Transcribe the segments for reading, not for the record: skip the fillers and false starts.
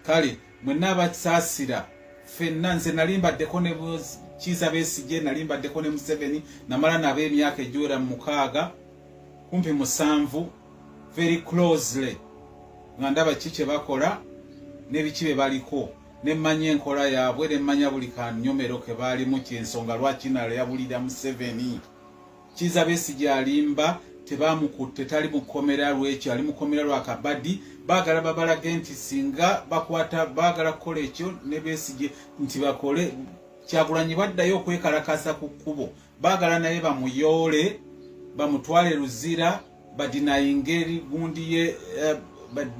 kale mwenna abasaasira ffenna nze nalimbaddeko ne Kiiza Besigye, nalimbaddeko ne Museveni, namala nabo emyaka egiwera mu 6 kumpi 7 very closely nga ndaba ki kye bakola n'ebiki bye baliko, nemmanya enkola yaabwe, nemmanya buli kanyomero ke baalimu, kyensonga lwaki nayabulira Museveni. Kiiza Besigye alimba tebamukutte, tali mukomera lwekyo, ali mukomera lwa kabadi. Baagala babalage nti singa bakwata baagala kukola ekyo ne Besigye nti bakole, Kyagulanyi baddayo okwekalakaza ku kkubo. Baagala naye bamuyoole, bamutwale luzira, badinayinge gundi ye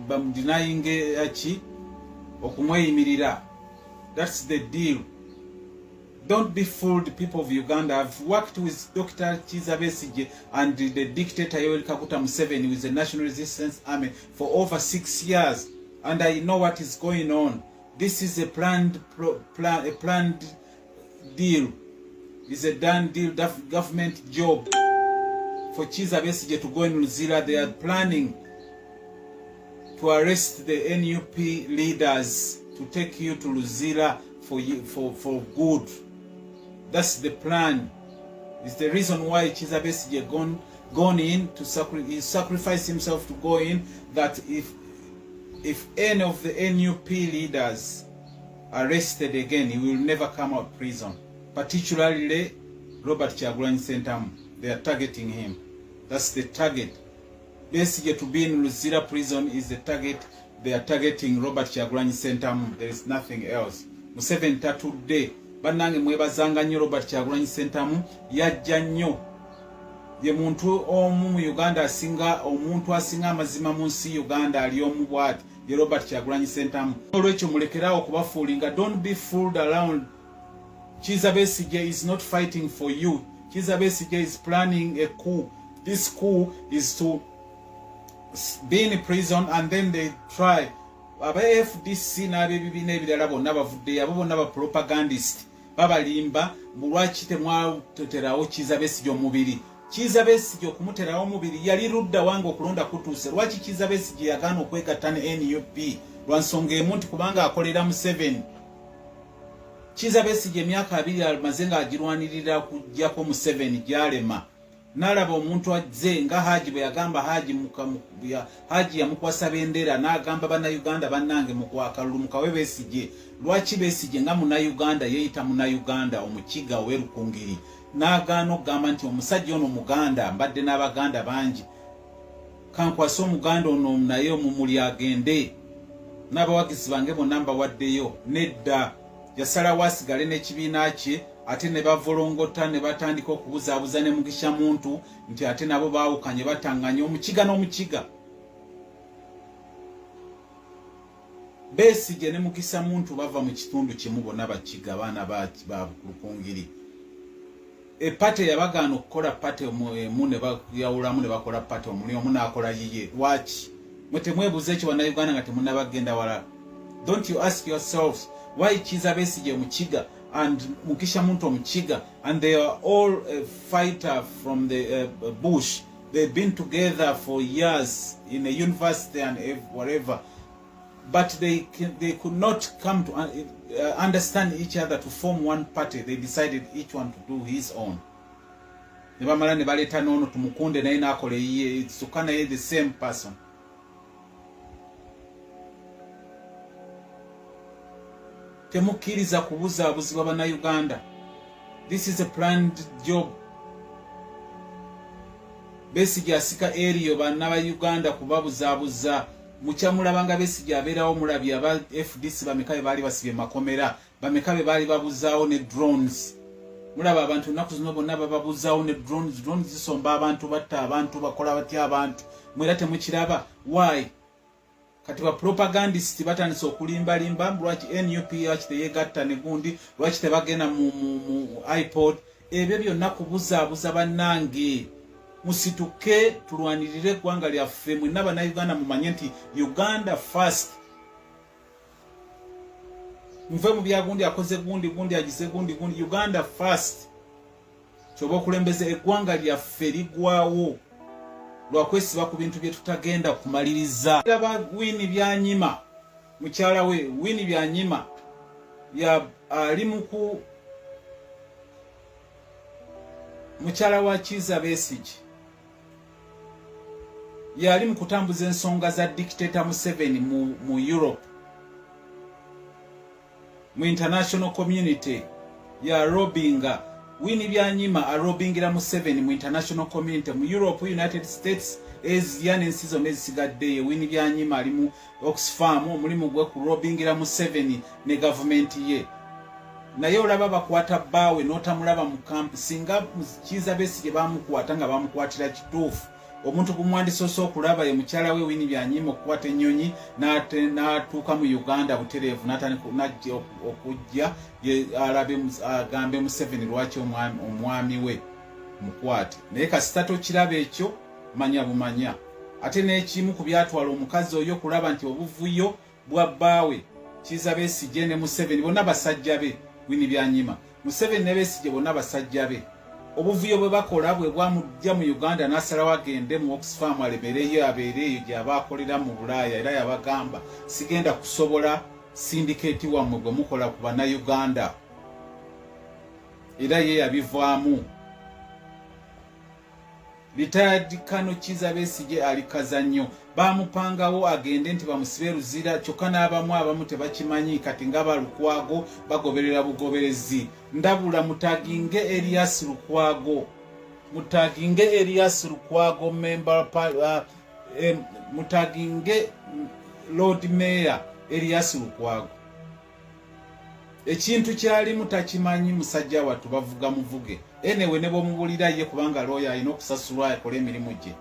bamudinayinge ki okumweyimirira. That's the deal. Don't be fooled, people of Uganda. I've worked with Dr. Kiiza Besigye and the dictator Yoweri Kaguta Museveni with the National Resistance Army for over 6 years, and I know what is going on. This is a planned deal. It's a done deal, government job for Kiiza Besigye to go in Luzira. They are planning to arrest the NUP leaders to take you to Luzira for good. That's the plan. It's the reason why Kiiza Besigye gone in to sacrifice himself to go in, that if any of the NUP leaders arrested again, he will never come out of prison. Particularly Robert Kyagulanyi Sentamu. They are targeting him. That's the target. Besigye to be in Luzira prison is the target. They are targeting Robert Kyagulanyi Sentamu. There is nothing else. Museveni tatudde. Bannange mwebazanga nnyo Robert Kyagulanyi Sentamu, yajja nnyo. Ye muntu omu mu Uganda asinga, omuntu asinga amazima mu nsi Uganda ali omu bwati, ye Robert Kyagulanyi Sentamu. Olwekyo mulekerawo okubafuulinga. Don't be fooled around. Kiiza Besigye is not fighting for you. Kiiza Besigye is planning a coup. This coup is to be in prison, and then they try. Aba FDC n'abebibiina ebirala bonna bavuddeyo, abo bonna ba propagandist babalimba lwaki temwatoterawo Kiiza Besigye omubiri. Kiiza Besigye okumuterawo omubiri yali ludda wange okulonda kutuuse. Lwaki Kiiza Besigye yagaana okwegatta ne NUP? Lwa nsonga emu nti kubanga akolera Museveni. Kiiza Besigye emyaka 2 amaze ng'agirwanirira kujjako Museveni gy'alema. N'alaba omuntu azze nga Haji bwe yagamba Haji yamukwasa bendera, n'agamba bannayuganda bannange mukwakalulu mukawe Besigye. Lwaki Besigye nga munnayuganda yeeyita munnayuganda omukiga ow'erukungiri n'agaana okugamba nti omusajja ono muganda, mbadde n'abaganda bangi, kankwasa omuganda ono naye omumuli agende, n'abawagizi bange bonna mbawaddeyo. Nedda, yasalawo asigale n'ekibiina kye, ate ne bavolongota ne batandika okubuzaabuza ne Mugisha muntu nti ate nabo baawukanye batanganye omukiga n'omukiga. Besigye ne Mugisha muntu bava mu kitundu kimu, bonna bakiga, baana ba Lukungiri. Epate yabagaana okukola pate emu ne bayawulamu ne bakola pate omuli omu n'akola yiye. Lwaki? Mwe temwebuuza ekyo bannayuganda nga temunnabagenda wala. Don't you ask yourselves why Kiiza Besigye omukiga and Mugisha muntu omukiga, and they are all a fighter from the bush. They've been together for years in a university and whatever, but they could not come to understand each other to form one party. They decided each one to do his own. Ne bamala ne baleta nono tumukunde naye n'akole yiye. It's Sukana, the same person. Temukkiriza kubuzaabuzibwa bannayuganda. This is a planned job. Besigye asika eriyo bannabayuganda kubabuzaabuza. Mukyamulabanga Besigye abeerawo mulabi aba FDC bameka be baali basibye makomera, bameka be baali babuzaawo ne drones. Mulaba abantu nnaku zino bonna babuzaawo ne drones. Drones zisomba abantu, batta abantu, bakola batya abantu. Mwera temukiraba. Why? Kati ba propagandist batandise okulimbalimba lwaki NUP lwaki teyegatta ne gundi, lwaki tebagenda mu iPod. Ebyo byonna kubuzaabuza bannange. Musituke tulwanirire eggwanga lyaffe. Mwenna bannayuganda mumanye nti Uganda first. Nve mu byagundi akoze gundi agize gundi Uganda first. Kyoba okulembeze eggwanga lyaffe ligwawo lwakwesiba ku bintu bye tutagenda kumaliriza. Aba wini byanyima mukyala we Winnie Byanyima ali muku mukyala wa Kiiza Besigye yali mu kutambuza ensonga za dictator Museveni mu Europe, mu international community ya robinga. Winnie Byanyima arobingira Museveni mu international community mu Europe, United States, Asia n'ensi zonna ezisigadde. Winnie Byanyima ali mu Oxfam, omulimu gwe ku robingira Museveni ne government ye. Naye olaba bakwata bbaawe n'otamulaba mu kampi. Singa Kiiza Besigye bamukwata nga bamukwatira kituufu, omuntu gumwandisoose okulaba ye mukyala we Winnie Byanyima okukwata ennyonyi n'atuuka mu Uganda butereevu n'ajja okujja alabe agambe Museveni lwaki omwami we mukwate. Naye kasita tokiraba ekyo manya bumanya. Ate n'ekimu ku byatwala omukazi oyo okulaba nti obuvuyo bwa bbaawe Kiiza Besigye ne Museveni bonna basajja be. Winnie Byanyima, Museveni ne Besigye bonna basajja be. Obuvuyo bwe bakola bwe bwamujja mu Uganda n'asalawo agende mu Oxfam alemereyo abeereyo gy'aba akolera mu Bulaaya, era yabagamba sigenda kusobola syndicate wammwe gwe mukola ku bannayuganda, era ye yabivaamu. Retired Kano Kiiza Besigye alikaza nnyo. Bamupangawo agende nti bamusibe Luzira, kyokka n'abamu tebakimanyi kati nga Lukwago bagoberera bugoberezi. Ndabula mutaginge Elias Lukwago, mutaginge Elias Lukwago member mutaginge Lord Mayor Elias Lukwago. Ekintu kyali mutakimanyi musajja watu bavuga muvuge. Enewe ne bomubulira ye kubanga lawyer alina okusasulwa akola emirimu gye.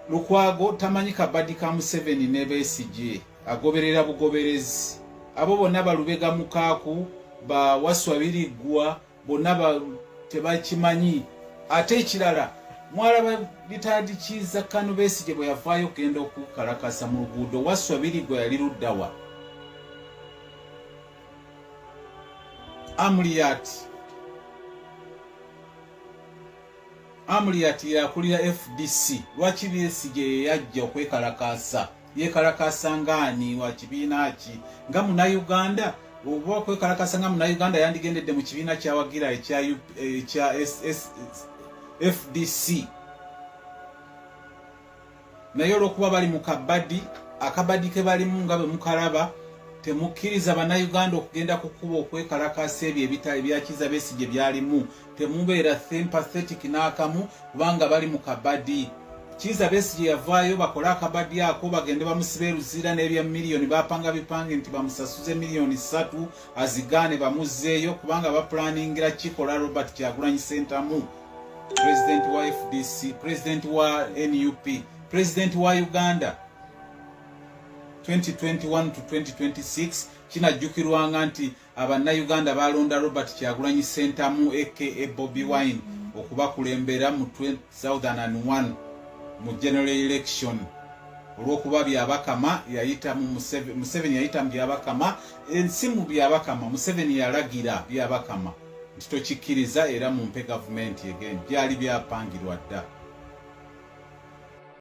Lukwago tamanyi kabadi ka Museveni ne Besigye, agoberera bugoberezi. Abo bonna balubega mukaaku ba waswabirigwa bonna tebakimanyi. Ate ekirala mwalaba bitadi Kiiza Kano Besigye bwe yavaayo okugenda okukalakasa mu luguudo, waswabirigwa yali luddawa. Amuriat yakulira FDC. Lwaki Besigye yajja okwekalakasa? Yekalakasa ngani wa kibiina ki? Nga Munnayuganda oba okwekalakasa nga Munnayuganda yandigendedde mu kibiina kyawagira ekya FDC. Naye olw'okuba bali mu kabadi, akabadi ke balimu nga bwe mukalaba, temukkiriza bannayuganda okugenda kukuba okwekalakasa ebyo ebitali bya Kiiza Besigye byalimu. Temubeera sympathetic n'akamu kubanga bali mu kabadi. Kiiza Besigye yavaayo bakola akabadi ako bagende bamusibe Luzira n'ebya miliyoni, bapanga bipange nti bamusasuze miliyoni 3 azigaane bamuzzeeyo kubanga baplaningira kikola Robert Kyagulanyi Sentamu, president wa FDC, president wa NUP, president wa Uganda 2021 to 2026. Kinajjukirwanga nti abannayuganda balonda Robert Kyagulanyi Sentamu aka Bobi Wine okubakulembera mu 2001 mu general election. Olw'okuba byabakama yayita mu Museveni yayita mu byabakama, ensi mu byabakama Museveni yalagira byabakama nti tokikkiriza era mumpe government again. Byali byapangirwa dda.